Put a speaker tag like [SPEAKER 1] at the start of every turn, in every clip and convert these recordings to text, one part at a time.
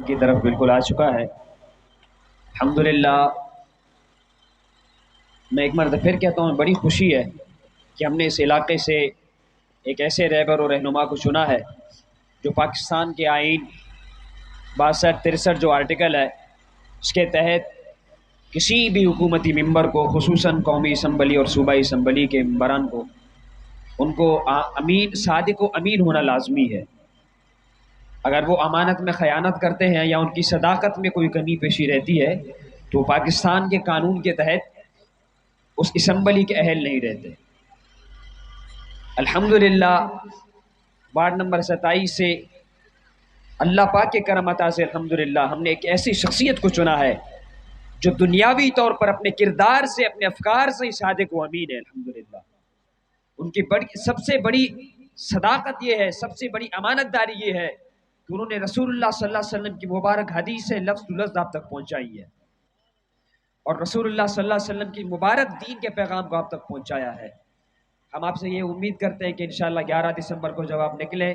[SPEAKER 1] की तरफ बिल्कुल आ चुका है। अल्हम्दुलिल्लाह, मैं एक मरतबा फिर कहता हूँ, बड़ी खुशी है कि हमने इस इलाके से एक ऐसे रहबर और रहनुमा को चुना है जो पाकिस्तान के आइन 62-63 जो आर्टिकल है उसके तहत किसी भी हुकूमती मेंबर को, खुसूसन कौमी असम्बली और सूबाई असम्बली के मेंबरान को, उनको अमीन, सादिक व अमीन होना लाजमी है। अगर वो अमानत में ख़यानत करते हैं या उनकी सदाकत में कोई कमी पेशी रहती है तो पाकिस्तान के कानून के तहत उस असम्बली के अहल नहीं रहते। अल्हम्दुलिल्लाह, वार्ड नंबर 27 से अल्लाह पाक के करम अता से अल्हम्दुलिल्लाह हमने एक ऐसी शख्सियत को चुना है जो दुनियावी तौर पर अपने किरदार से, अपने अफकार से ही सादिक व अमीन है। अल्हम्दुलिल्लाह, उनकी सबसे बड़ी सदाकत ये है, सबसे बड़ी अमानतदारी ये है कि उन्होंने रसूलुल्लाह सल्लल्लाहु अलैहि वसल्लम की मुबारक हदीस से लफ्ज़ टू लफ्ज़ आप तक पहुँचाई है और रसूलुल्लाह सल्लल्लाहु अलैहि वसल्लम की मुबारक दीन के पैगाम को आप तक पहुँचाया है। हम आपसे ये उम्मीद करते हैं कि इंशाअल्लाह 11 दिसंबर को जब आप निकले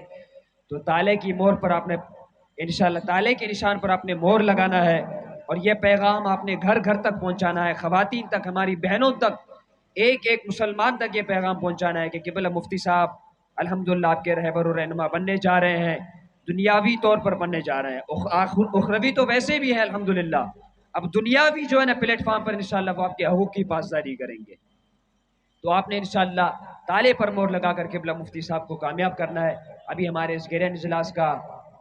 [SPEAKER 1] तो ताले की मोहर पर आपने, इंशाअल्लाह ताले के निशान पर आपने मोहर लगाना है और ये पैगाम आपने घर घर तक पहुँचाना है, ख़वातीन तक, हमारी बहनों तक, एक एक मुसलमान तक ये पैगाम पहुँचाना है कि क़िबला मुफ्ती साहब अल्हम्दुलिल्लाह आपके रहबर और रहनुमा बनने जा रहे हैं, दुनियावी तौर पर बनने जा रहे हैं। उखरवी तो वैसे भी है अल्हम्दुलिल्लाह, अब दुनियावी जो है ना प्लेटफॉर्म पर इंशाअल्लाह वो आपके हकूक़ की पासदारी करेंगे। तो आपने इंशाअल्लाह ताले पर मोहर लगा कर क़िबला मुफ्ती साहब को कामयाब करना है। अभी हमारे इस गिरन इजलास का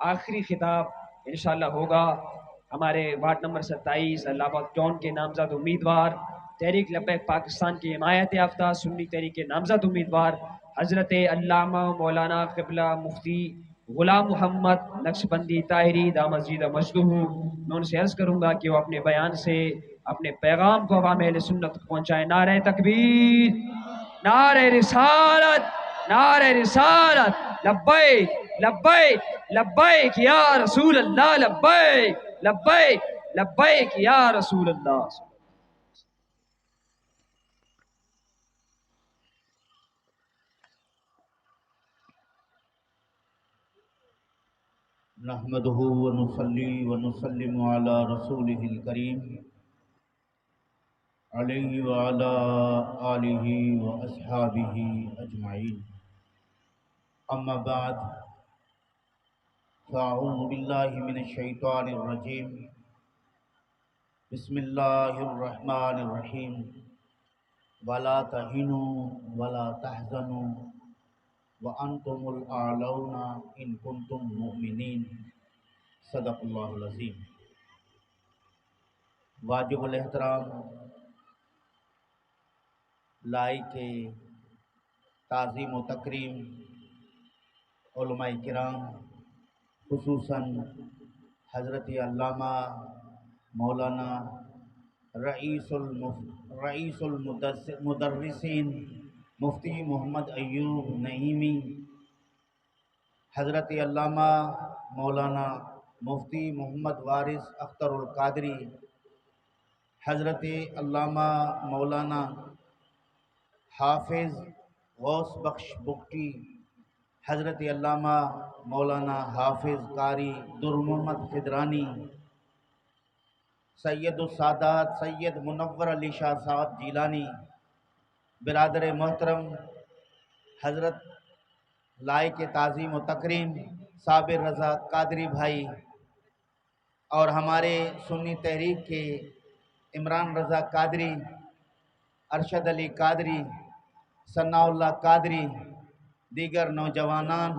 [SPEAKER 1] आखिरी खिताब इंशाअल्लाह होगा। हमारे वार्ड नंबर 27 अल्लाहाबाद टाउन के नामजद उम्मीदवार, तहरीक लब्बैक पाकिस्तान की हिमायत याफ्ता सुन्नी तहरीक के नामजद उम्मीदवार हज़रत अल्लामा मौलाना क़िबला मुफ्ती ग़ुलाम मोहम्मद नक्शबंदी ताहिरी दामस्जिद मजदूहू, मैं उनसे अर्ज़ करूँगा कि वो अपने बयान से अपने पैगाम को अवाम अहले सुन्नत तक पहुँचाएं। नारे तकबीर, नारे रिसालत, नारे रिसालत, लब्बैक लब्बैक लब्बैक या रसूल अल्लाह, लब्बैक लब्बैक लब्बैक या रसूल अल्लाह।
[SPEAKER 2] नहमदुहु व नुसल्ली व नुसल्लिमु अला रसूलिहिल करीम अलैहि व अला आलिहि व अस्हाबिहि अजमाइन। अम्मा बाद, फ़अऊज़ु बिल्लाहि मिनश शैतानिर रजीम। बिस्मिल्लाहिर रहमानिर रहीम। वला तहिनु वला तहज़नु व अंतुमुल आलौना इन कुंतुम मुमिनीन। सदक़ल्लाहुल अज़ीम। वाजिबुल एहतराम लाइके ताज़ीम व तकरीम उलमाए किराम, खुसूसन हज़रत अल्लामा मौलाना रईसुल मुदर्रिसीन मुफ्ती मोहम्मद अय्यूब नईमी, हज़रत अल्लामा मौलाना मुफ्ती मोहम्मद वारिस अख्तरुल कादरी, हज़रत अल्लामा मौलाना हाफिज़ गौस बख्श बुक्टी, हज़रत अल्लामा मौलाना हाफिज़ कारी दुर मोहम्मद खिदरानी, सैयदुस सादात सैयद मुनव्वर अली शाह साहब जीलानी, बिरादर मोहतरम हज़रत लाइक ताज़ीम व तकरीम साबिर रज़ा कादरी भाई और हमारे सुन्नी तहरीक के इमरान रज़ा कादरी, अरशद अली कादरी, सन्नाउल्लाह कादरी, दीगर नौजवानान,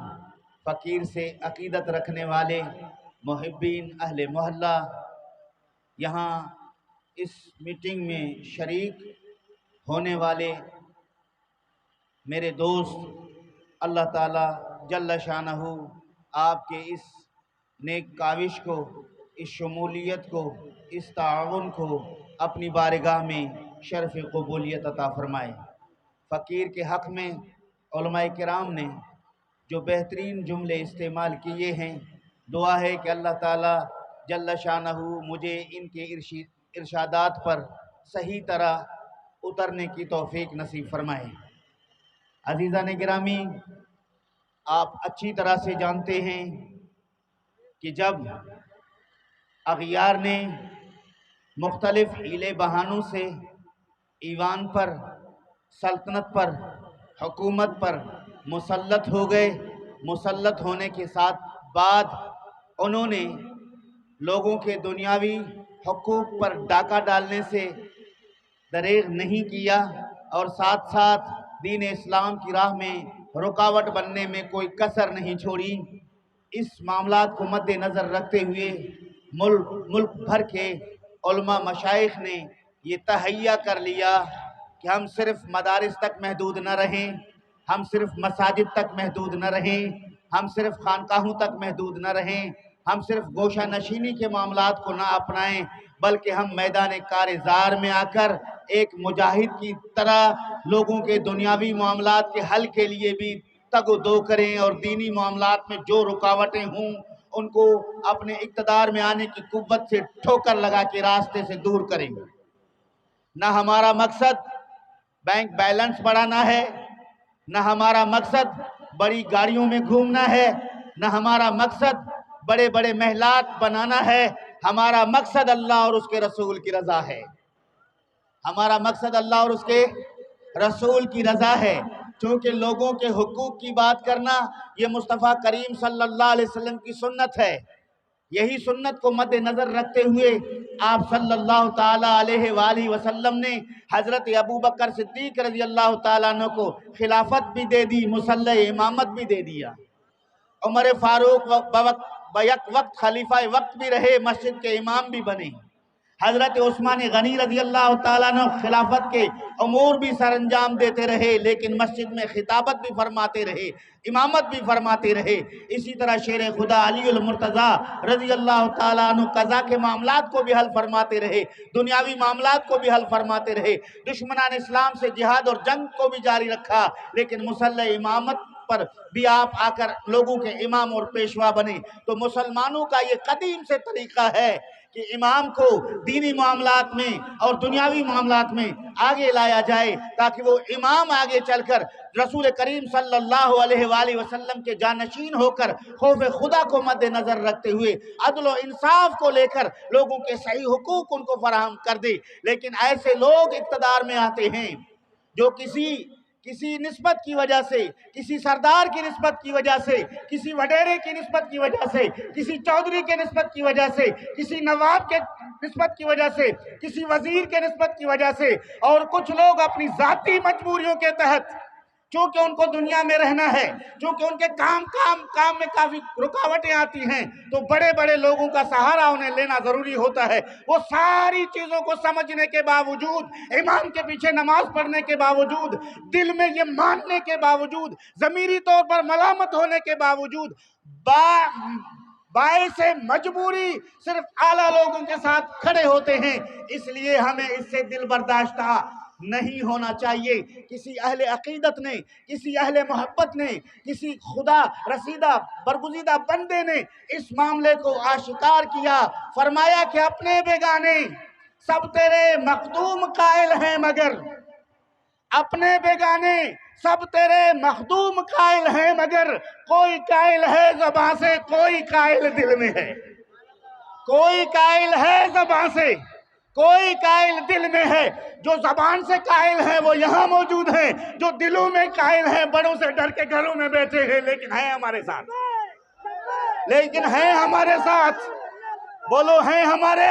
[SPEAKER 2] फ़कीर से अक़ीदत रखने वाले मुहिब्बीन अहले मोहल्ला, यहाँ इस मीटिंग में शरीक होने वाले मेरे दोस्त, अल्लाह ताला जल्ल शानहू आपके इस नेक काविश को, इस शमूलियत को, इस ताउन को अपनी बारगाह में शर्फ़ क़बूलियत अता फ़रमाए। फ़कीर के हक़ में उलमाए किराम ने जो बेहतरीन जुमले इस्तेमाल किए हैं, दुआ है कि अल्लाह ताला जल्ल शानहू मुझे इनके इरशादात पर सही तरह उतरने की तौफ़ीक नसीब फ़रमाए। अज़ीज़ान गिरामी, आप अच्छी तरह से जानते हैं कि जब अगियार ने मुख्तलिफ हीले बहानों से ईवान पर, सल्तनत पर, हुकूमत पर मुसल्लत हो गए। मुसल्लत होने के साथ बाद उन्होंने लोगों के दुनियावी हुकूक पर डाका डालने से दरेग नहीं किया और साथ साथ दीन इस्लाम की राह में रुकावट बनने में कोई कसर नहीं छोड़ी। इस मामलात को मद्देनज़र रखते हुए मुल्क भर के उलमा मशाइख ने ये तहैया कर लिया कि हम सिर्फ मदारिस तक महदूद न रहें, हम सिर्फ मसाजिद तक महदूद न रहें, हम सिर्फ खानकाहों तक महदूद न रहें, हम सिर्फ गोशा नशीनी के मामलात को ना अपनाएं, बल्कि हम मैदान कारज़ार में आकर एक मुजाहिद की तरह लोगों के दुनियावी मामलात के हल के लिए भी तगो-दो करें और दीनी मामलात में जो रुकावटें हों उनको अपने इक़्तिदार में आने की कुव्वत से ठोकर लगा के रास्ते से दूर करेंगे। न हमारा मकसद बैंक बैलेंस बढ़ाना है, न हमारा मकसद बड़ी गाड़ियों में घूमना है, न हमारा मकसद बड़े बड़े महलात बनाना है। हमारा मकसद अल्लाह और उसके रसूल की रज़ा है। हमारा मकसद अल्लाह और उसके रसूल की रज़ा है। चूँकि लोगों के हुकूक की बात करना ये मुस्तफ़ा करीम सल्लल्लाहु अलैहि वसल्लम की सुन्नत है। यही सुन्नत को मद्देनज़र रखते हुए आप सल्लल्लाहु ताला अलैहि वसल्लम ने हज़रत अबू बकर सिद्दीक़ रज़ी अल्लाह ताला अन्हु को खिलाफत भी दे दी, मुसल्ला इमामत भी दे दिया। उमर फ़ारूक वक्त खलीफा वक्त भी रहे, मस्जिद के इमाम भी बने। हज़रत उस्मान गनी रज़ी अल्लाह ताला अन्हु खिलाफत के उमूर भी सरअंजाम देते रहे, लेकिन मस्जिद में खिताबत भी फरमाते रहे, इमामत भी फरमाते रहे। इसी तरह शेर खुदा अलीउल मुर्तज़ा रज़ी अल्लाह ताला अन्हु कज़ा के मामलात को भी हल फरमाते रहे, दुनियावी मामलात को भी हल फरमाते रहे। दुश्मनान इस्लाम से जिहाद और जंग को भी जारी रखा, लेकिन मुसल्ला इमामत पर भी आप आकर लोगों के इमाम और पेशवा बने। तो मुसलमानों का ये कदीम से तरीका है कि इमाम को दीनी मामलात में और दुनियावी मामलात में आगे लाया जाए, ताकि वो इमाम आगे चलकर रसूल करीम सल्लल्लाहु अलैहि वसल्लम के जानशीन होकर खौफ खुदा को मद्देनज़र रखते हुए अदल और इंसाफ को लेकर लोगों के सही हुकूक उनको फराहम कर दे। लेकिन ऐसे लोग इक़्तिदार में आते हैं जो किसी निस्बत की वजह से, किसी सरदार की निस्बत की वजह से, किसी वडेरे की निस्बत की वजह से, किसी चौधरी के निस्बत की वजह से, किसी नवाब के निस्बत की वजह से, किसी वजीर के निस्बत की वजह से, और कुछ लोग अपनी ज़ाती मजबूरियों के तहत, चूँकि उनको दुनिया में रहना है, चूँकि उनके काम में काफ़ी रुकावटें आती हैं, तो बड़े बड़े लोगों का सहारा उन्हें लेना ज़रूरी होता है। वो सारी चीज़ों को समझने के बावजूद, इमाम के पीछे नमाज पढ़ने के बावजूद, दिल में ये मानने के बावजूद, ज़मीरी तौर पर मलामत होने के बावजूद, बाइसे मजबूरी सिर्फ आला लोगों के साथ खड़े होते हैं। इसलिए हमें इससे दिल बर्दाश्त नहीं होना चाहिए। किसी अहले अकीदत ने, किसी अहले मोहब्बत ने, किसी खुदा रसीदा बरगुज़ीदा बंदे ने इस मामले को आशिकार किया, फरमाया कि अपने बेगाने सब तेरे मखदूम कायल हैं, मगर अपने बेगाने सब तेरे मखदूम कायल हैं, मगर कोई कायल है ज़बां से, कोई कायल दिल में है। कोई कायल है ज़बां से, कोई कायल दिल में है। जो जबान से कायल है वो यहाँ मौजूद है, जो दिलों में कायल है बड़ों से डर के घरों में बैठे हैं, लेकिन है हमारे साथ, लेकिन है हमारे साथ। बोलो हैं हमारे।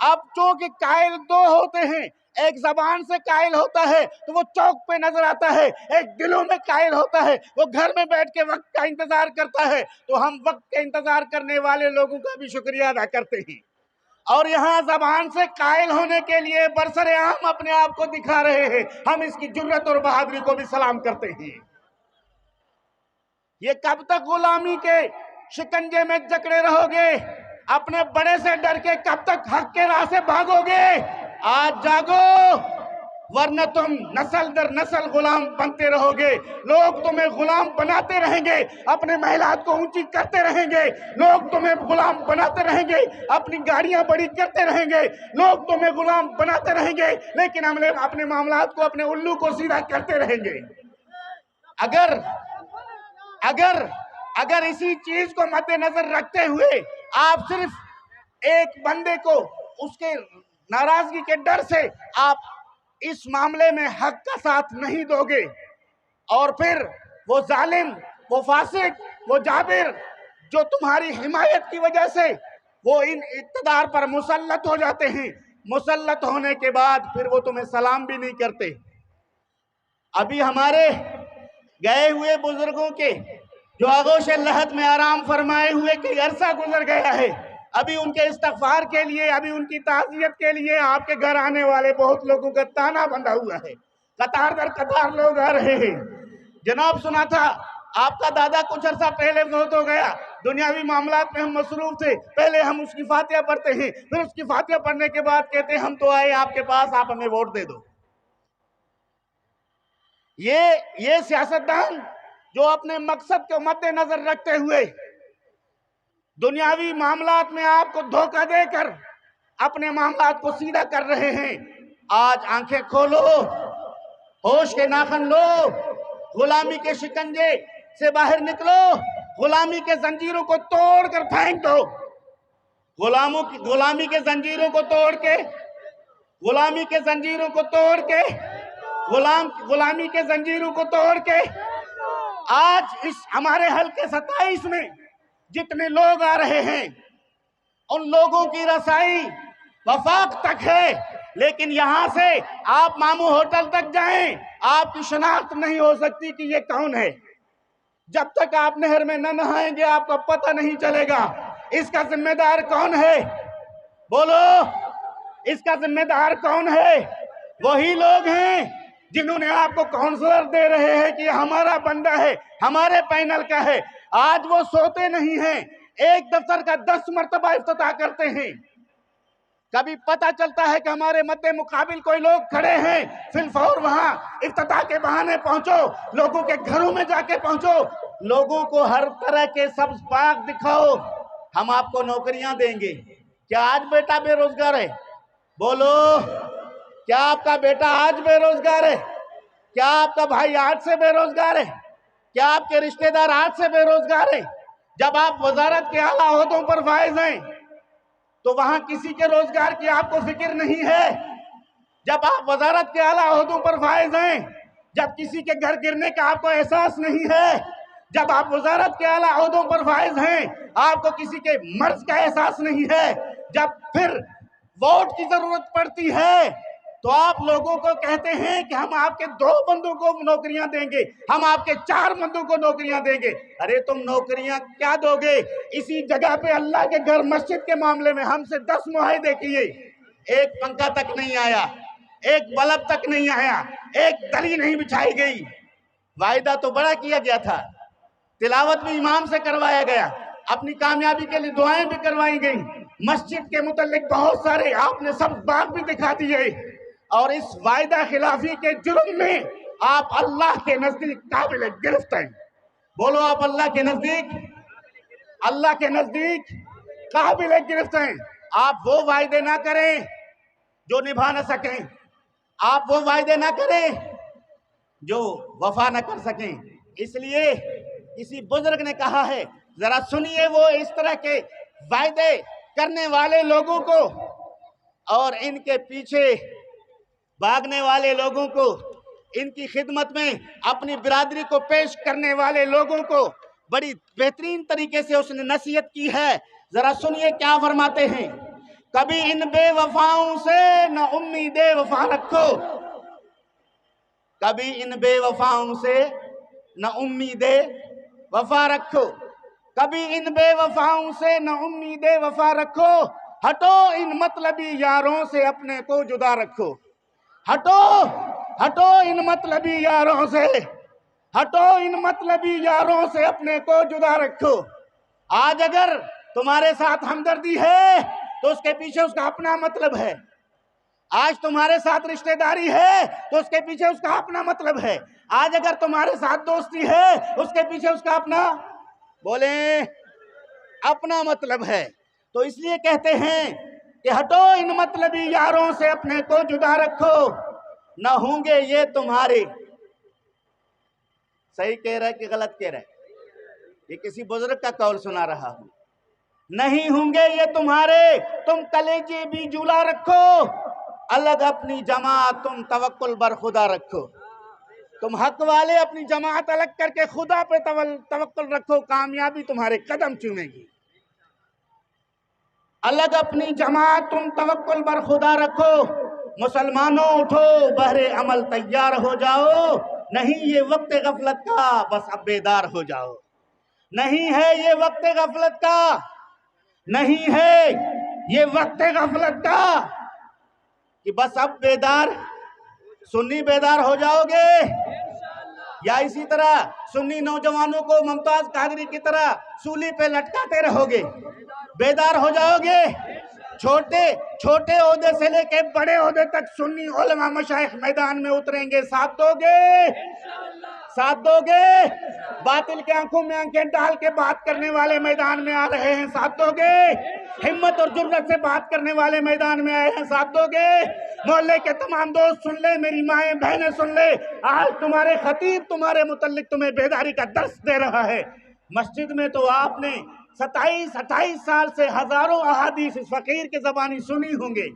[SPEAKER 2] अब चूंकि कायल दो होते हैं, एक जबान से कायल होता है तो वो चौक पे नजर आता है, एक दिलों में कायल होता है, वो घर में बैठ के वक्त का इंतजार करता है। तो हम वक्त के इंतजार करने वाले लोगों का भी शुक्रिया अदा करते हैं, और यहाँ जबान से कायल होने के लिए बरसरे आम अपने आप को दिखा रहे हैं। हम इसकी जुर्रत और बहादुरी को भी सलाम करते हैं। ये कब तक गुलामी के शिकंजे में जकड़े रहोगे? अपने बड़े से डर के कब तक हक के राह से भागोगे? आज जागो, वरना तुम नस्ल दर नस्ल गुलाम बनते रहोगे। लोग तुम्हें गुलाम बनाते रहेंगे, अपने महिलात को ऊंची करते रहेंगे, लोग तुम्हें गुलाम बनाते रहेंगे, अपनी गाड़ियां बड़ी करते रहेंगे, लोग तुम्हें गुलाम बनाते रहेंगे, लेकिन हम अपने मामलात को, अपने उल्लू को सीधा करते रहेंगे। अगर इसी चीज को मद्देनजर रखते हुए आप सिर्फ एक बंदे को उसके नाराजगी के डर से आप इस मामले में हक का साथ नहीं दोगे, और फिर वो जालिम, वो फासिक, वो जाबिर जो तुम्हारी हिमायत की वजह से वो इन इक़्तिदार पर मुसल्लत हो जाते हैं, मुसल्लत होने के बाद फिर वो तुम्हें सलाम भी नहीं करते। अभी हमारे गए हुए बुजुर्गों के जो आगोश लहद में आराम फरमाए हुए कई अरसा गुजर गया है, अभी उनके इस्तगफार के लिए, अभी उनकी ताज़ियत के लिए आपके घर आने वाले बहुत लोगों का ताना बंधा हुआ है। कतार दर कतार लोग आ रहे हैं। जनाब, सुना था आपका दादा कुछ अरसा पहले फौत हो गया, दुनियावी मामलात में हम मसरूफ थे, पहले हम उसकी फातिहा पढ़ते हैं, फिर उसकी फातिहा पढ़ने के बाद कहते हैं हम तो आए आपके पास, आप हमें वोट दे दो। ये सियासतदान जो अपने मकसद को मद्देनजर रखते हुए दुनियावी मामलात में आपको धोखा देकर अपने मामलात को सीधा कर रहे हैं, आज आंखें खोलो, होश के नाखन लो, गुलामी के शिकंजे से बाहर निकलो, गुलामी के जंजीरों को तोड़कर फेंक दो, गुलामी के जंजीरों को तोड़ के, गुलामी के जंजीरों को तोड़ के, गुलामी के जंजीरों को तोड़ के आज इस हमारे हल्के 27 में जितने लोग आ रहे हैं उन लोगों की रसाई वफाक तक है, लेकिन यहां से आप मामू होटल तक जाएं, आपकी शनाख्त नहीं हो सकती कि ये कौन है। जब तक आप नहर में न नहाएंगे आपको पता नहीं चलेगा इसका जिम्मेदार कौन है। बोलो, इसका जिम्मेदार कौन है? वही लोग हैं जिन्होंने आपको काउंसलर दे रहे हैं कि हमारा बंदा है, हमारे पैनल का है। आज वो सोते नहीं हैं, एक दफ्तर का 10 मरतबा इफ्तिताह करते हैं। कभी पता चलता है कि हमारे मद्दे मुकाबिल कोई लोग खड़े हैं, फिलफौर वहां इफ्तिताह के बहाने पहुंचो, लोगों के घरों में जाके पहुंचो, लोगों को हर तरह के सब्ज बाग दिखाओ, हम आपको नौकरियां देंगे। क्या आज बेटा बेरोजगार है? बोलो, क्या आपका बेटा आज बेरोजगार है? क्या आपका भाई आज से बेरोजगार है? क्या आपके रिश्तेदार आज से बेरोजगार है? जब आप वजारत के आला ओहदों पर फाइज हैं तो वहां किसी के रोजगार की आपको फिक्र नहीं है। जब आप वजारत के आला ओहदों पर फाइज हैं, जब किसी के घर गिरने का आपको एहसास नहीं है, जब आप वजारत के आला ओहदों पर फाइज हैं, आपको किसी के मर्ज का एहसास नहीं है, जब फिर वोट की जरूरत पड़ती है तो आप लोगों को कहते हैं कि हम आपके 2 बंदों को नौकरियां देंगे, हम आपके 4 बंदों को नौकरियां देंगे। अरे तुम नौकरियां क्या दोगे? इसी जगह पे अल्लाह के घर मस्जिद के मामले में हमसे 10 मुआहदे किए, एक पंखा तक नहीं आया, एक बल्ब तक नहीं आया, एक दरी नहीं बिछाई गई। वायदा तो बड़ा किया गया था, तिलावत भी इमाम से करवाया गया, अपनी कामयाबी के लिए दुआएं भी करवाई गई, मस्जिद के मुतल्लिक बहुत सारे आपने सब बाग भी दिखा दिए, और इस वायदा खिलाफी के जुर्म में आप अल्लाह के नजदीक काबिल गिरफ्त हैं। बोलो, आप अल्लाह के नजदीक काबिल गिरफ्त हैं। आप वो वायदे ना करें जो निभा न सकें, आप वो वायदे ना करें जो वफा न कर सकें। इसलिए किसी बुजुर्ग ने कहा है, जरा सुनिए वो इस तरह के वायदे करने वाले लोगों को और इनके पीछे भागने वाले लोगों को, इनकी खिदमत में अपनी बिरादरी को पेश करने वाले लोगों को बड़ी बेहतरीन तरीके से उसने नसीहत की है। जरा सुनिए क्या फरमाते हैं, कभी इन बेवफाओं से न उम्मीदे वफा रखो, कभी इन बेवफाओं से न उम्मीदे वफा रखो, कभी इन बेवफाओं से न उम्मीदे वफा रखो, हटो इन मतलबी यारों से अपने को जुदा रखो, हटो इन मतलबी यारों से, हटो इन मतलबी यारों से अपने को जुदा रखो। आज अगर तुम्हारे साथ हमदर्दी है तो उसके पीछे उसका अपना मतलब है, आज तुम्हारे साथ रिश्तेदारी है तो उसके पीछे उसका अपना मतलब है, आज अगर तुम्हारे साथ दोस्ती है उसके पीछे उसका अपना, बोले, अपना मतलब है। तो इसलिए कहते हैं कि हटो इन मतलबी यारों से अपने को जुदा रखो, न होंगे ये तुम्हारे। सही कह रहा है कि गलत कह रहा है? ये किसी बुजुर्ग का कौल सुना रहा हूं। नहीं होंगे ये तुम्हारे, तुम कलेजे भी जुला रखो, अलग अपनी जमात तुम तवक्कुल बर खुदा रखो। तुम हक वाले अपनी जमात अलग करके खुदा पे तवक्कुल रखो, कामयाबी तुम्हारे कदम चूमेगी। अलग अपनी जमात तुम तवक्कुल बर खुदा रखो। मुसलमानों उठो, बहरे अमल तैयार हो जाओ, नहीं ये वक्त गफलत का, बस अब बेदार हो जाओ। नहीं है ये वक्त गफलत का, नहीं है ये वक्त गफलत का, कि बस अब बेदार, सुन्नी बेदार हो जाओगे, या इसी तरह सुन्नी नौजवानों को मुमताज कादरी की तरह सूली पे लटकाते रहोगे? बेदार हो जाओगे। छोटे छोटे ओहदे से लेके बड़े ओहदे तक सुन्नी उलमा मशाइख मैदान में उतरेंगे, साथ दोगे? साथ दोगे? बातिल के आंखों में आंखें डाल के बात करने वाले मैदान में आ रहे हैं, साथ दोगे? हिम्मत और जुर्रत से बात करने वाले मैदान में आए हैं, साथ दोगे? मोहल्ले के तमाम दोस्त सुन ले, मेरी माएं बहनें सुन ले, आज तुम्हारे खतीब तुम्हारे मुतल्लिक तुम्हें बेदारी का दर्स दे रहा है। मस्जिद में तो आपने 27-28 साल से हजारों अहादीस इस फकीर की ज़बानी सुनी होंगे,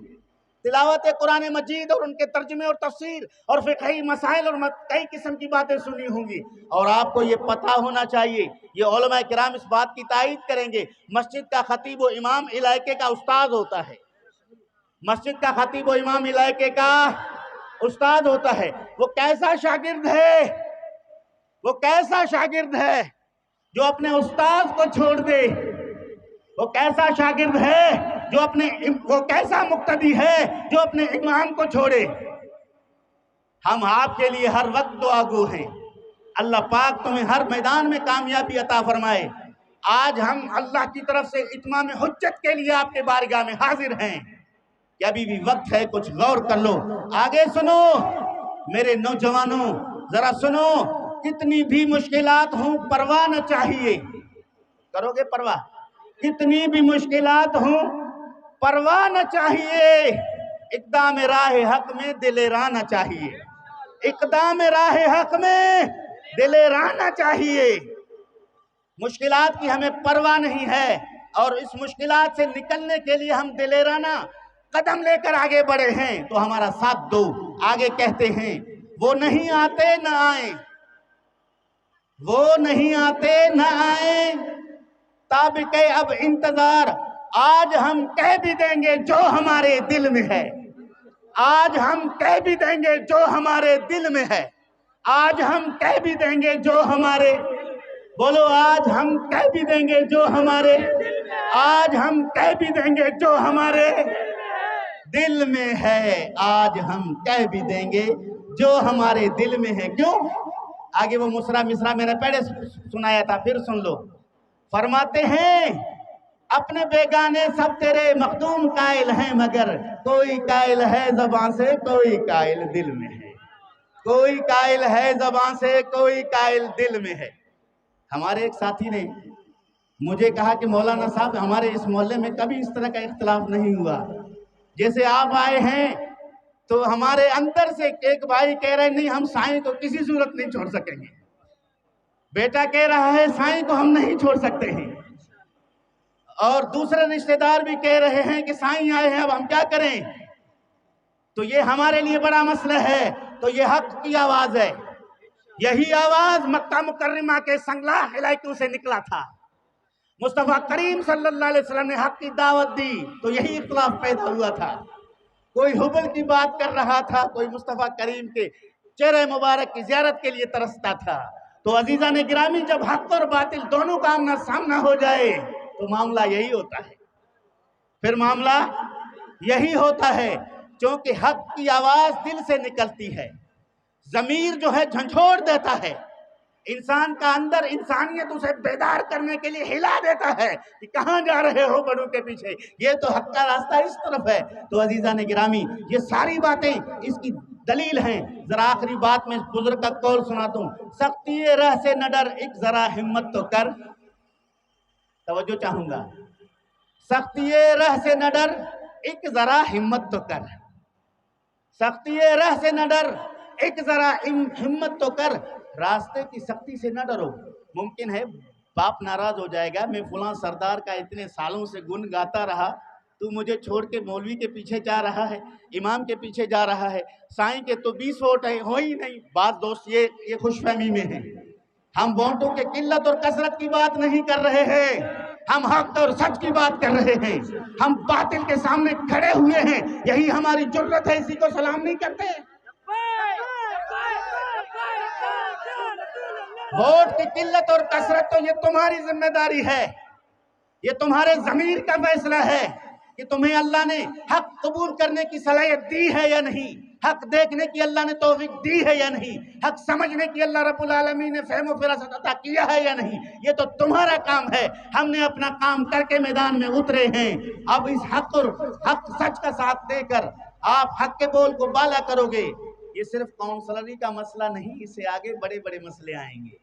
[SPEAKER 2] तिलावत कुरान मजीद और उनके तर्जुमे और तफसीर और फिक़ही मसाइल और कई किस्म की बातें सुनी होंगी। और आपको ये पता होना चाहिए, ये उलमा किराम इस बात की तायीद करेंगे, मस्जिद का खतीब व इमाम इलाके का उस्ताद होता है। मस्जिद का खतीब व इमाम इलाके का उस्ताद होता है। वो कैसा शागिर्द है, वो कैसा शागिर्द है जो अपने उस्ताद को छोड़ दे? वो कैसा शागिर्द है जो अपने, वो कैसा मुक्तदी है जो अपने इमाम को छोड़े? हम आपके लिए हर वक्त दुआगो हैं, अल्लाह पाक तुम्हें हर मैदान में कामयाबी अता फरमाए। आज हम अल्लाह की तरफ से इत्माम हुज्जत के लिए आपके बारगाह में हाजिर हैं कि अभी भी वक्त है, कुछ गौर कर लो। आगे सुनो मेरे नौजवानों, जरा सुनो, कितनी भी मुश्किलात हों परवाह न चाहिए। करोगे परवाह? कितनी भी मुश्किलात हों परवाह न चाहिए, इक़दाम राह हक में दिले रहना चाहिए, इक़दाम राह हक में दिले रहना चाहिए। मुश्किलात की हमें परवाह नहीं है और इस मुश्किलात से निकलने के लिए हम दिले रहना कदम लेकर आगे बढ़े हैं, तो हमारा साथ दो। आगे कहते हैं, वो नहीं आते न आए, वो नहीं आते न आए, ताबिक़े अब इंतजार, आज हम कह भी देंगे जो हमारे दिल में है, आज हम कह भी देंगे जो हमारे दिल में है, आज हम कह भी देंगे जो हमारे, बोलो, आज हम कह भी देंगे जो हमारे, आज हम कह भी देंगे जो हमारे दिल में है, आज हम कह भी देंगे जो हमारे दिल में है। क्यों? आगे वो मुसरा मिसरा मैंने पहले सुनाया था, फिर सुन लो। फरमाते हैं, अपने बेगाने सब तेरे मखदूम कायल हैं, मगर कोई कायल है ज़बान से, कोई कायल दिल में है, कोई कायल है ज़बान से, कोई कायल दिल में है। हमारे एक साथी ने मुझे कहा कि मौलाना साहब, हमारे इस मोहल्ले में कभी इस तरह का इख्तिलाफ नहीं हुआ, जैसे आप आए हैं तो हमारे अंदर से एक भाई कह रहे नहीं, हम साईं को किसी सूरत नहीं छोड़ सकेंगे, बेटा कह रहा है साईं को हम नहीं छोड़ सकते हैं, और दूसरे रिश्तेदार भी कह रहे हैं कि साईं आए हैं, अब हम क्या करें? तो ये हमारे लिए बड़ा मसला है। तो ये हक की आवाज है, यही आवाज मक्का मुकर्रमा के संगलाह इलाकों से निकला था। मुस्तफा करीम सल्लल्लाहु अलैहि वसल्लम ने हक की दावत दी तो यही इख्तिलाफ पैदा हुआ था। कोई हुबल की बात कर रहा था, कोई मुस्तफा करीम के चेहरे मुबारक की ज़ियारत के लिए तरसता था। तो अजीज़ा ने गिरामी, जब हक और बातिल दोनों का आमना सामना हो जाए तो मामला यही होता है, फिर मामला यही होता है, क्योंकि हक की आवाज दिल से निकलती है, ज़मीर जो है झंझोड़ देता है, इंसान का अंदर इंसानियत उसे बेदार करने के लिए हिला देता है कि कहाँ जा रहे हो बड़ों के पीछे, ये तो हक का रास्ता इस तरफ है। तो अजीज़ा ने गिरामी, ये सारी बातें इसकी दलील हैं। जरा आखिरी बात में बुजुर्ग का कौल सुनाता हूँ, सख्ती राह से न डर, एक जरा हिम्मत तो कर, तवज्जो चाहूंगा, सख्ती राह से न डर, एक जरा हिम्मत तो कर, सख्ती राह से न डर, एक जरा हिम्मत तो कर, रास्ते की सख्ती से न डरो। मुमकिन है बाप नाराज हो जाएगा, मैं फलां सरदार का इतने सालों से गुण गाता रहा, तू मुझे छोड़ के मौलवी के पीछे जा रहा है, इमाम के पीछे जा रहा है, साईं के तो 20 वोट है, हो ही नहीं। बात दोस्त ये खुशफहमी में है। हम वोटों के किल्लत और कसरत की बात नहीं कर रहे हैं, हम हक और सच की बात कर रहे हैं। हम बातिल के सामने खड़े हुए हैं, यही हमारी जुर्रत है, इसी को सलाम नहीं करते। वोट की किल्लत और कसरत तो ये तुम्हारी जिम्मेदारी है, ये तुम्हारे ज़मीर का फैसला है कि तुम्हें अल्लाह ने हक कबूल करने की सलाहियत दी है या नहीं, हक देखने की अल्लाह ने तौफीक दी है या नहीं, हक समझने की अल्लाह रब्बुल आलमीन ने फहम व फिरासत अता किया है या नहीं। ये तो तुम्हारा काम है। हमने अपना काम करके मैदान में उतरे हैं। अब इस हक और हक सच का साथ देकर आप हक के बोल को बाला करोगे। ये सिर्फ काउंसलरी का मसला नहीं, इससे आगे बड़े बड़े मसले आएंगे।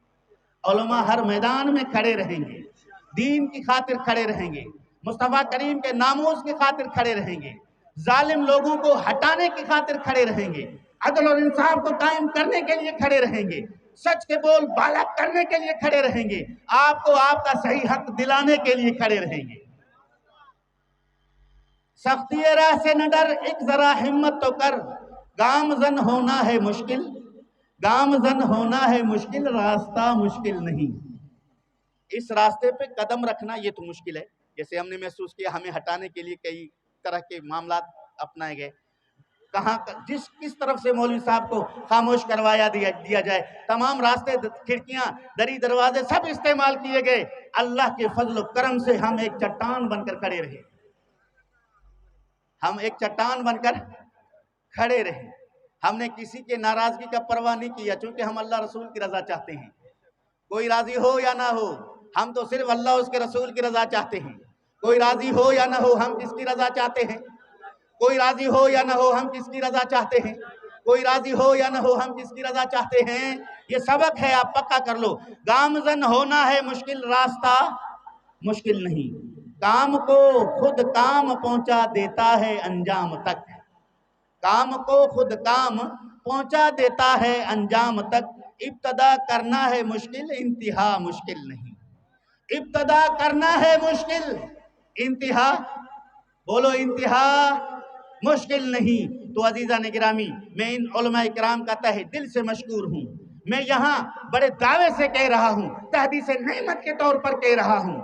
[SPEAKER 2] उलमा हर मैदान में खड़े रहेंगे, दीन की खातिर खड़े रहेंगे, मुस्तफा करीम के नामूस की खातिर खड़े रहेंगे, जालिम लोगों को हटाने की खातिर खड़े रहेंगे, अदल और इंसाफ को कायम करने के लिए खड़े रहेंगे, सच के बोल बाला करने के लिए खड़े रहेंगे, आपको आपका सही हक दिलाने के लिए खड़े रहेंगे। सख्ती राह से न डर, एक जरा हिम्मत तो कर, गामजन होना है मुश्किल, गामजन होना है मुश्किल, रास्ता मुश्किल नहीं। इस रास्ते पे कदम रखना ये तो मुश्किल है। जैसे हमने महसूस किया, हमें हटाने के लिए कई तरह के मामला अपनाए गए। कहाँ किस तरफ से मौलवी साहब को खामोश करवाया दिया जाए, तमाम रास्ते, खिड़कियां, दरी दरवाजे सब इस्तेमाल किए गए। अल्लाह के फजल करम से हम एक चट्टान बनकर खड़े रहे, हम एक चट्टान बनकर खड़े रहे। हमने किसी के नाराजगी का परवाह नहीं किया, चूंकि हम अल्लाह रसूल की रजा चाहते हैं। कोई राजी हो या ना हो, हम तो सिर्फ अल्लाह उसके रसूल की रजा चाहते हैं। कोई राजी हो या ना हो, हम किसकी रजा चाहते हैं? कोई राजी हो या ना हो, हम किसकी रजा चाहते हैं? कोई राजी हो या ना हो, हम किसकी रजा चाहते हैं? ये सबक है, आप पक्का कर लो। गामजन होना है मुश्किल, रास्ता मुश्किल नहीं। काम को खुद काम पहुंचा देता है अंजाम तक, काम को खुद काम पहुंचा देता है अंजाम तक। इब्तदा करना है मुश्किल, इंतहा मुश्किल नहीं। इब्तदा करना है मुश्किल, इंतहा, बोलो इंतहा मुश्किल नहीं। तो अजीज़ा ने गिरामी, मैं इन उलमा इकराम का तहे दिल से मशकूर हूँ। मैं यहाँ बड़े दावे से कह रहा हूँ, तहदीस नेमत के तौर पर कह रहा हूँ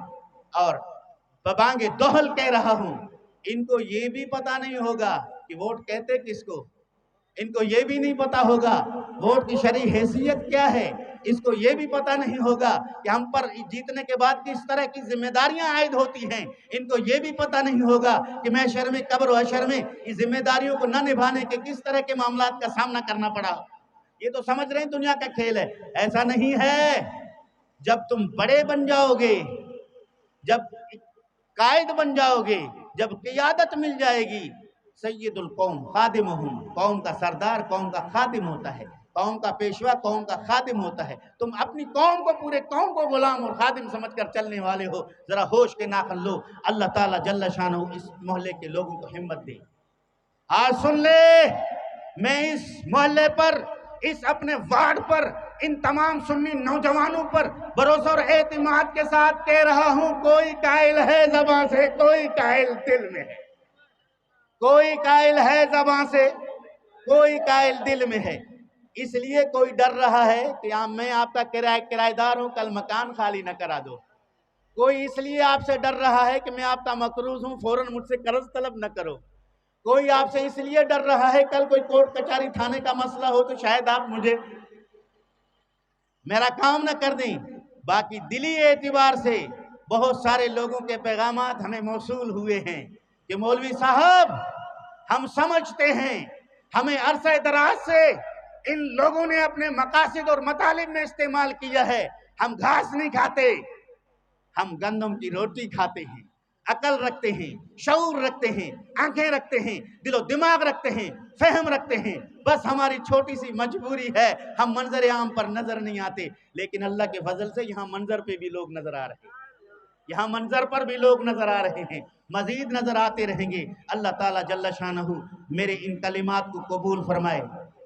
[SPEAKER 2] और बबांगे दोहल कह रहा हूँ। इनको ये भी पता नहीं होगा कि वोट कहते किसको, इनको ये भी नहीं पता होगा वोट की शरई हैसियत क्या है, इसको ये भी पता नहीं होगा कि हम पर जीतने के बाद किस तरह की जिम्मेदारियां आयद होती हैं। इनको ये भी पता नहीं होगा कि महशर में, कब्र व हशर में इस जिम्मेदारियों को न निभाने के किस तरह के मामलात का सामना करना पड़ा। ये तो समझ रहे हैं दुनिया का खेल है, ऐसा नहीं है। जब तुम बड़े बन जाओगे, जब कायद बन जाओगे, जब क़ियादत मिल जाएगी, सैयदुल कौम खादिमुहुम, कौम का सरदार कौम का खादिम होता है, कौम का पेशवा कौम का खादिम होता है। तुम अपनी कौम को, पूरे कौम को गुलाम और खादिम समझकर चलने वाले हो। जरा होश के नाखन लो। अल्लाह ताला जल्ल शानहू इस मोहल्ले के लोगों को हिम्मत दे। आज सुन ले, मैं इस मोहल्ले पर, इस अपने वार्ड पर, इन तमाम सुन्नी नौजवानों पर भरोसा और एतमाद के साथ कह रहा हूं, कोई कायल है ज़बान से, कोई कायल दिल में है। कोई कायल है ज़बान से, कोई कायल दिल में है। इसलिए कोई डर रहा है कि मैं आपका किराएदार हूं, कल मकान खाली न करा दो। कोई इसलिए आपसे डर रहा है कि मैं आपका मकरूज हूं, फौरन मुझसे कर्ज तलब न करो। कोई आपसे इसलिए डर रहा है कल कोई कोर्ट कचहरी थाने का मसला हो तो शायद आप मुझे मेरा काम न कर दें। बाकी दिली एतबार से बहुत सारे लोगों के पैगामात हमें मौसूल हुए हैं कि मौलवी साहब, हम समझते हैं, हमें अरसे दराज से इन लोगों ने अपने मकासद और मतालिब में इस्तेमाल किया है। हम घास नहीं खाते, हम गंदम की रोटी खाते हैं। अकल रखते हैं, शऊर रखते हैं, आंखें रखते हैं, दिलो दिमाग रखते हैं, फहम रखते हैं। बस हमारी छोटी सी मजबूरी है, हम मंजर आम पर नजर नहीं आते। लेकिन अल्लाह के फजल से यहाँ मंजर पे भी लोग नजर आ रहे हैं, यहाँ मंजर पर भी लोग नजर आ रहे हैं, मजीद नजर आते रहेंगे। अल्लाह ताला जल्ल शानहू मेरे इन कलिमात को कबूल फरमाए।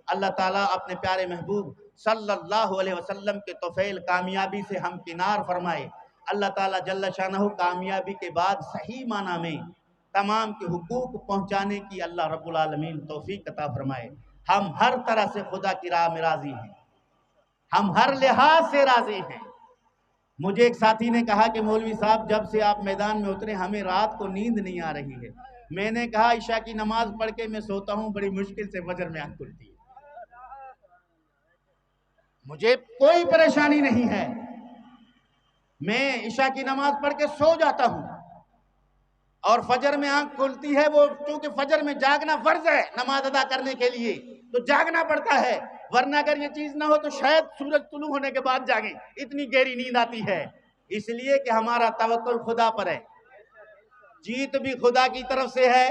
[SPEAKER 2] अल्लाह ताला अपने प्यारे महबूब सल्लल्लाहु अलैहि वसल्लम के तौफील कामयाबी से हम किनार फरमाए। अल्लाह ताला जल्ल शानहू कामयाबी के बाद सही माना में तमाम के हुकूक पहुँचाने की अल्लाह रब्बुल आलमीन तौफीक अता फरमाए। हम हर तरह से खुदा की राह में राज़ी हैं, हम हर लिहाज से राज़ी हैं। मुझे एक साथी ने कहा कि मौलवी साहब जब से आप मैदान में उतरे हमें रात को नींद नहीं आ रही है। मैंने कहा ईशा की नमाज पढ़ के मैं सोता हूँ, बड़ी मुश्किल से फजर में आँख खुलती है, मुझे कोई परेशानी नहीं है, मैं ईशा की नमाज पढ़ के सो जाता हूँ और फजर में आँख खुलती है। वो क्योंकि फजर में जागना फर्ज है नमाज अदा करने के लिए, तो जागना पड़ता है, वरना अगर ये चीज ना हो तो शायद सूरज तुलू होने के बाद जागे, इतनी गहरी नींद आती है। इसलिए कि हमारा तवक्कुल खुदा पर है, जीत भी खुदा की तरफ से है,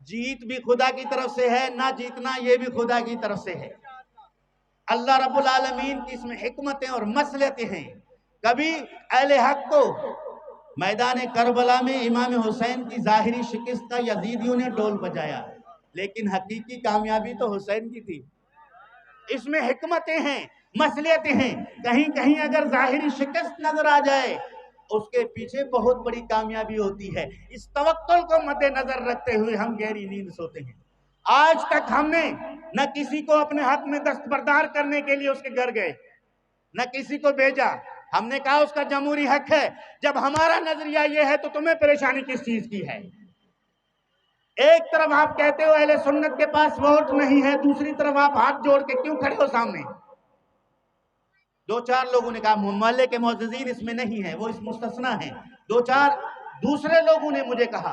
[SPEAKER 2] जीत भी खुदा की तरफ से है, ना जीतना ये भी खुदा की तरफ से है। अल्लाह रब्बुल आलमीन की इसमें हिकमतें और मसलहतें हैं। कभी अहले हक को मैदान करबला में इमाम हुसैन की जाहिरी शिकस्त का यजीदियों ने डोल बजाया, लेकिन हकीकी कामयाबी तो हुसैन की थी। इसमें हिकमतें हैं, मसलियतें हैं। कहीं कहीं अगर जाहिरी शिकस्त नजर आ जाए उसके पीछे बहुत बड़ी कामयाबी होती है। इस तवक्कुल को मद्देनजर रखते हुए हम गहरी नींद सोते हैं। आज तक हमने न किसी को अपने हक में दस्तबरदार करने के लिए उसके घर गए, न किसी को भेजा, हमने कहा उसका जमहूरी हक है। जब हमारा नजरिया यह है तो तुम्हें परेशानी किस चीज की है? एक तरफ आप कहते हो अहले सुन्नत के पास वोट नहीं है, दूसरी तरफ आप हाथ जोड़ के क्यों खड़े हो सामने? दो चार लोगों ने कहा मोहल्ले के मुअज्जिज़ीन इसमें नहीं है, वो इस मुस्तस्ना है। दो चार दूसरे लोगों ने मुझे कहा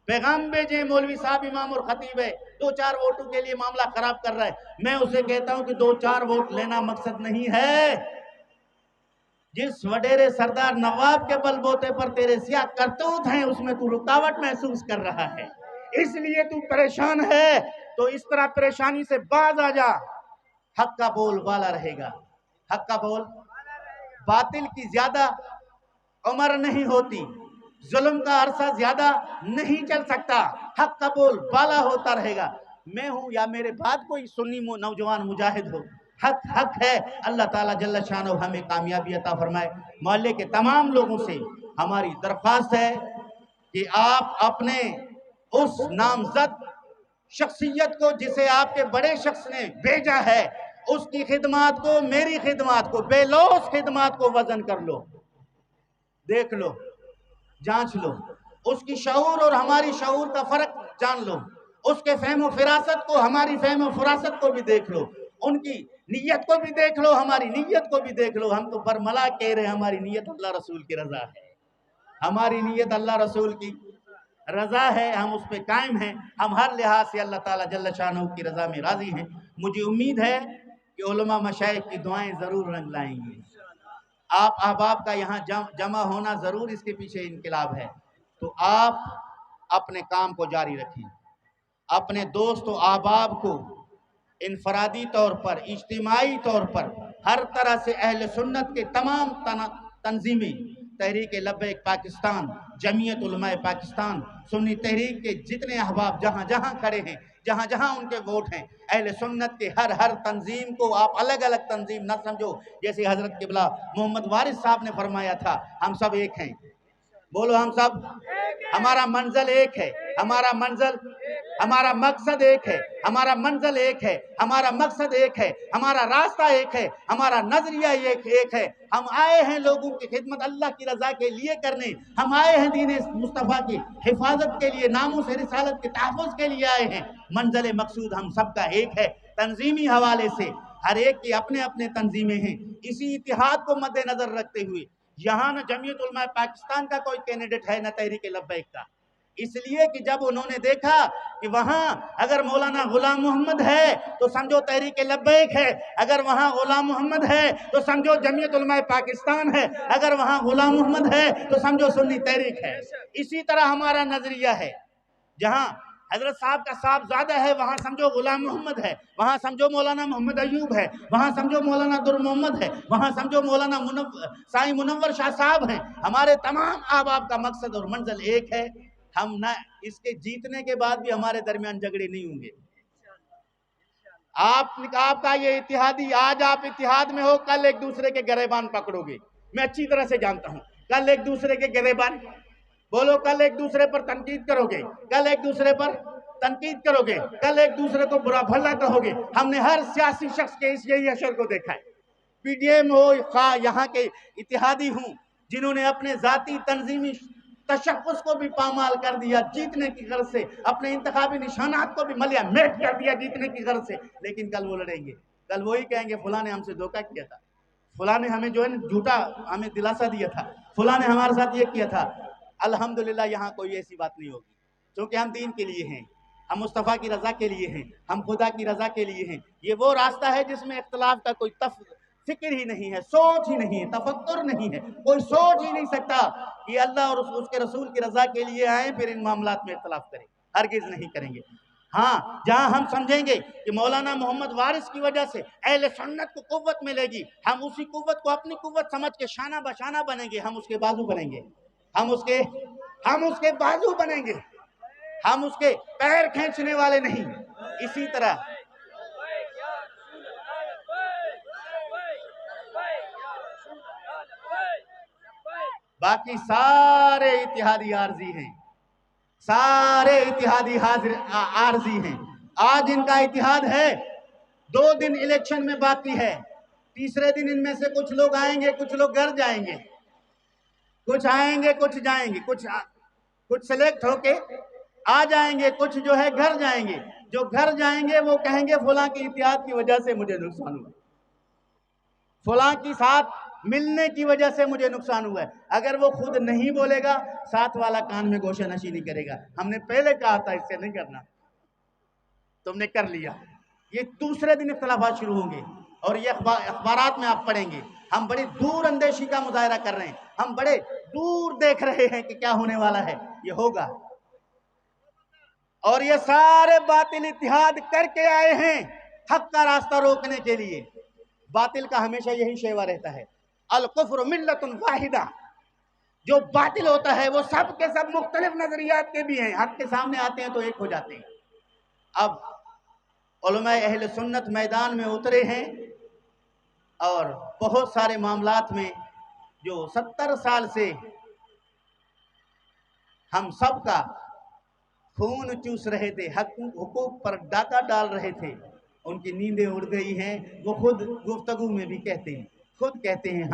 [SPEAKER 2] पैगाम भेजे मौलवी साहब इमाम और खतीब है, दो चार वोटों के लिए मामला खराब कर रहा है। मैं उसे कहता हूं कि दो चार वोट लेना मकसद नहीं है। जिस वडेरे सरदार नवाब के बलबोते पर तेरे सिया करतूत हैं उसमें तू रुकावट महसूस कर रहा है, इसलिए तू परेशान है। तो इस तरह परेशानी से बाज आ जा, हक का बोल वाला रहेगा। हक का बोल, बातिल की ज्यादा उम्र नहीं होती, जुल्म का अरसा ज्यादा नहीं चल सकता, हक का बोल बाला होता रहेगा। मैं हूं या मेरे बाद कोई सुन्नी नौजवान मुजाहिद हो, हक हक है। अल्लाह ताला जल्ल शानो हमें कामयाबी अता फरमाए। मोहल्ले के तमाम लोगों से हमारी दरख्वास्त है कि आप अपने उस नामजद शख्सियत को जिसे आपके बड़े शख्स ने भेजा है, उसकी खिदमात को, मेरी खिदमात को, बेलौस खिदमात को वजन कर लो, देख लो, जांच लो, उसकी शऊर और हमारी शऊर का फर्क जान लो, उसके फहम फिरासत को, हमारी फहम फिरासत को भी देख लो, उनकी नीयत को भी देख लो, हमारी नीयत को भी देख लो। हम तो बरमला कह रहे हैं हमारी नीयत अल्लाह रसूल की रजा है, हमारी नीयत अल्लाह रसूल की रजा है, हम उस पर कायम हैं। हम हर लिहाज से अल्लाह ताला जल्ल शानहू की रजा में राजी हैं। मुझे उम्मीद है कि उलमा मशाइख की दुआएं जरूर रंग लाएंगी। आप अहबाब का यहाँ जमा होना जरूर इसके पीछे इनकलाब है। तो आप अपने काम को जारी रखें, अपने दोस्त व अहबाब को इनफरादी तौर पर, इज्तिमाई तौर पर हर तरह से अहले सुन्नत के तमाम तंजीमें, तहरीक लब्बैक पाकिस्तान, जमीयत उलमाए पाकिस्तान, सुन्नी तहरीक के जितने अहबाब जहाँ जहाँ खड़े हैं, जहाँ जहाँ उनके वोट हैं, अहले सुन्नत के हर हर तंजीम को आप अलग अलग तंजीम न समझो। जैसे हजरत किबला मोहम्मद वारिस साहब ने फरमाया था, हम सब एक हैं। बोलो हम सब, हमारा मंजिल एक है, हमारा मंजिल, हमारा मकसद एक है, हमारा मंजिल एक है, हमारा मकसद एक है, हमारा रास्ता एक है, हमारा नजरिया एक है। हम आए हैं लोगों की खिदमत अल्लाह की रजा के लिए करने, हम आए हैं दीन मुस्तफ़ा की हिफाजत के लिए, नामों से रिसालत के तहफ़्फ़ुज़ के लिए आए हैं। मंजिल मकसूद हम सबका एक है। तंजीमी हवाले से हर एक की अपने अपने तंजीमें हैं। इसी इतिहाद को मद्देनजर रखते हुए यहाँ न जमीयत उलमा पाकिस्तान का कोई कैंडिडेट है, न तहरीक लब्बैक का, इसलिए कि जब उन्होंने देखा कि वहां अगर मौलाना गुलाम मोहम्मद है तो समझो तहरीक लब्बैक है, अगर वहां गुलाम मोहम्मद है तो समझो जमीयत उलमा पाकिस्तान है, अगर वहां गुलाम मोहम्मद है तो समझो सुन्नी तहरीक है। इसी तरह हमारा नजरिया है, जहां हजरत साहब का साहब ज्यादा है वहां समझो गुलाम मोहम्मद है, वहां समझो मौलाना मोहम्मद अयूब है, वहां समझो मौलाना दुर मोहम्मद है, वहां समझो मौलाना साईं मुनव्वर शाह साहब हैं। हमारे तमाम अहबाब का मकसद और मंजिल एक है। हम ना इसके जीतने के बाद भी हमारे दरमियान झगड़े नहीं होंगे। आपका ये इतिहादी, आज आप इतिहाद में हो, कल एक दूसरे के गिरेबान पकड़ोगे। मैं अच्छी तरह से जानता हूं। कल एक दूसरे के गिरेबान बोलो, कल एक दूसरे पर तनकीद करोगे, कल एक दूसरे पर तनकीद करोगे, कल एक दूसरे को बुरा भला कहोगे। हमने हर सियासी शख्स के इस यही असर को देखा है। पीडीएम हो खा यहाँ के इतिहादी हूं, जिन्होंने अपने जाती तंजीमी तशक्कुस को भी पामाल कर दिया जीतने की गर्ज से, अपने इंतखाबी निशानात को भी मलिया मेट कर दिया जीतने की गर्ज से। लेकिन कल वो लड़ेंगे, कल वही कहेंगे फुला ने हमसे धोखा किया था, फुला ने हमें जो है झूठा हमें दिलासा दिया था, फुला ने हमारे साथ ये किया था। अल्हम्दुलिल्लाह यहाँ कोई ऐसी बात नहीं होगी, क्योंकि हम दीन के लिए हैं, हम मुस्तफ़ा की रज़ा के लिए हैं, हम खुदा की रज़ा के लिए हैं। ये वो रास्ता है जिसमें इख्तिलाफ का कोई फिक्र ही नहीं है, सोच ही नहीं है, तफक्कुर नहीं है। कोई सोच ही नहीं सकता कि अल्लाह और उसके रसूल की रज़ा के लिए आए फिर इन मामलात में इख्तिलाफ करें, हरगिज़ नहीं करेंगे। हाँ, जहां हम समझेंगे कि मौलाना मोहम्मद वारिस की वजह से अहले सुन्नत को कुव्वत मिलेगी, हम उसी कुव्वत को अपनी कुव्वत समझ के शाना बशाना बनेंगे, हम उसके बाजू बनेंगे, हम उसके बाजू बनेंगे, हम उसके पैर खींचने वाले नहीं। इसी तरह बाकी सारे इत्तेहादी आरजी हैं, सारे इत्तेहादी हाजिर आरजी हैं। आज इनका इत्तेहाद है, 2 दिन इलेक्शन में बाकी है, तीसरे दिन इनमें से कुछ लोग आएंगे, कुछ लोग घर जाएंगे, कुछ आएंगे कुछ जाएंगे, कुछ सेलेक्ट होके आ जाएंगे, कुछ जो है घर जाएंगे। जो घर जाएंगे वो कहेंगे फुला की इत्तेहाद की वजह से मुझे नुकसान हुआ, फुला की साथ मिलने की वजह से मुझे नुकसान हुआ है। अगर वो खुद नहीं बोलेगा, साथ वाला कान में गोशा नशी नहीं करेगा। हमने पहले कहा था इससे नहीं करना, तुमने कर लिया। ये दूसरे दिन इख्तिलाफात शुरू होंगे और ये अखबारात में आप पढ़ेंगे। हम बड़ी दूर अंदेशी का मुजाहरा कर रहे हैं, हम बड़े दूर देख रहे हैं कि क्या होने वाला है, ये होगा। और ये सारे बातिल इत्तिहाद करके आए हैं हक का रास्ता रोकने के लिए। बातिल का हमेशा यही शेवा रहता है, अल कुफ्र मिल्लतुन वाहिदा। जो बातिल होता है वो सब के सब मुख्तलिफ नजरियात के भी हैं, हक के सामने आते हैं तो एक हो जाते हैं। अब उलमाए अहले सुन्नत मैदान में उतरे हैं और बहुत सारे मामलात में जो 70 साल से हम सब का खून चूस रहे थे, हुकूक पर डाका डाल रहे थे, उनकी नींदें उड़ गई हैं। वो खुद गुफ्तगू में भी कहते हैं, खुद कहते हैं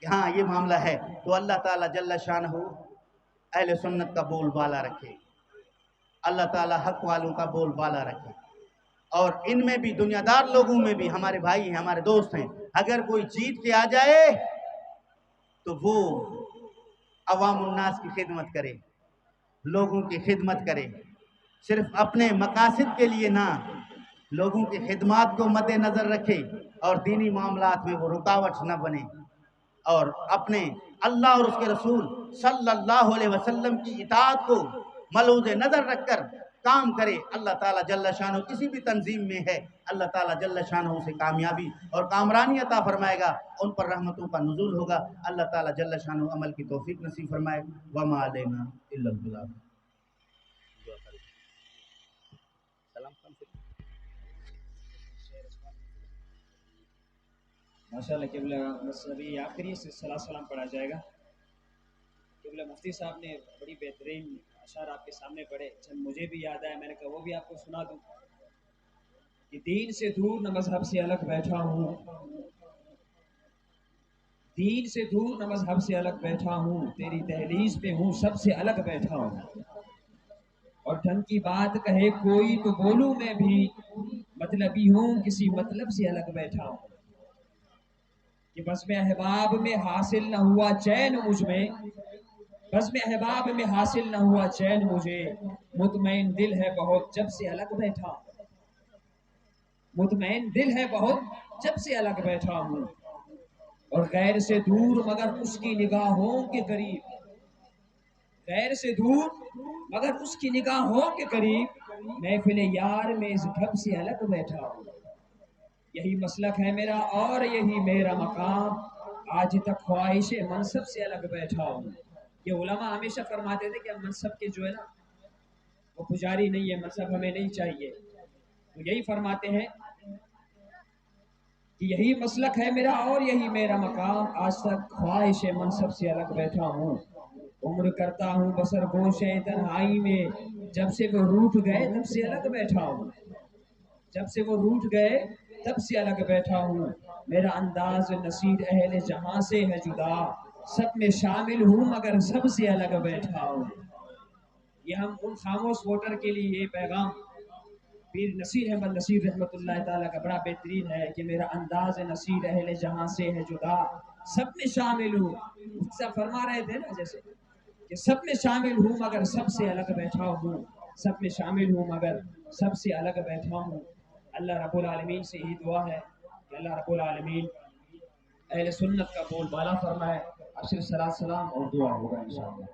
[SPEAKER 2] हाँ ये मामला है। तो अल्लाह ताला जल्ल शानहू अहले सुन्नत का बोल बाला रखे, अल्लाह ताला हक वालों का बोल बाला रखे। और इनमें भी दुनियादार लोगों में भी हमारे भाई हैं, हमारे दोस्त हैं। अगर कोई जीत के आ जाए तो वो अवामुन्नास की खिदमत करे, लोगों की खिदमत करे, सिर्फ अपने मकासद के लिए ना, लोगों की खिदमत को मद्देनजर रखे और दीनी मामलात में वो रुकावट न बने और अपने अल्लाह और उसके रसूल सल्लल्लाहु अलैहि वसल्लम की इताअत को मलूज़ नज़र रखकर काम करे। अल्लाह ताला जल्ल शानहू किसी भी तंजीम में है, अल्लाह ताला जल्ल शानहू से कामयाबी और कामरानी अता फरमाएगा, उन पर रहमतों का नुज़ूल होगा। अल्लाह ताला जल्ल शानहू अमल की तौफीक नसीब फरमाए। वमा अलैना इल्लल बलाग।
[SPEAKER 1] माशाअल्लाह क़िबला, बस अभी आखिरी से सलाम पढ़ा जाएगा। क़िबला मुफ्ती साहब ने बड़ी बेहतरीन अशार आपके सामने पढ़े, चंद मुझे भी याद आया, मैंने कहा वो भी आपको सुना दूं कि दीन से दूर न मजहब से अलग बैठा हूँ, दीन से दूर न मजहब से अलग बैठा हूँ, तेरी दहलीज पे हूँ सबसे अलग बैठा हूँ। और ढंग की बात कहे कोई तो बोलूं मैं भी, मतलबी हूँ किसी मतलब से अलग बैठा हूँ। कि बज़्म अहबाब में हासिल न हुआ चैन मुझ में, बज़्म अहबाब में हासिल न हुआ चैन मुझे, मुतमईन दिल है बहुत जब से अलग बैठा हूँ, मुतमईन दिल है बहुत जब से अलग बैठा हूँ। और गैर से दूर मगर उसकी निगाहों के करीब, गैर से दूर मगर उसकी निगाहों के करीब, महफिल यार में इस ढब से अलग बैठा हूँ। यही मसलक है मेरा और यही मेरा मकाम, आज तक ख्वाहिश मनसब से अलग बैठा हूँ। ये उलमा हमेशा फरमाते थे कि हम मनसब के जो है ना वो पुजारी नहीं है, मनसब हमें नहीं चाहिए। तो यही फरमाते हैं कि यही मसलक है मेरा और यही मेरा मकाम, आज तक ख्वाहिश मनसब से अलग बैठा हूँ, उम्र करता हूँ बसर गोशे तन्हाई में, जब से वो रूठ गए तब से अलग बैठा हूँ, जब से वो रूठ गए तब से अलग बैठा हूँ, मेरा अंदाज नसीर अहले जहां से है जुदा, सब में शामिल हूँ मगर सबसे अलग बैठा हूँ। ये हम उन खामोश वोटर के लिए ये पैगाम पीर नसीर अहमद नसीर रहमतुल्लाह ताला का बड़ा बेहतरीन है कि मेरा अंदाज नसीर अहले जहां से है जुदा, सब में शामिल हूँ। उससे फरमा रहे थे ना जैसे कि सब में शामिल हूँ मगर सबसे अलग बैठा हूँ, सब में शामिल हूँ मगर सबसे अलग बैठा हूँ। अल्लाह रब्बुल आलमीन से यही दुआ है कि अल्लाह रब्बुल आलमीन अहले सुन्नत का बोल बाला फरमाए। अशर सलात सलाम और दुआ होगा इंशाअल्लाह।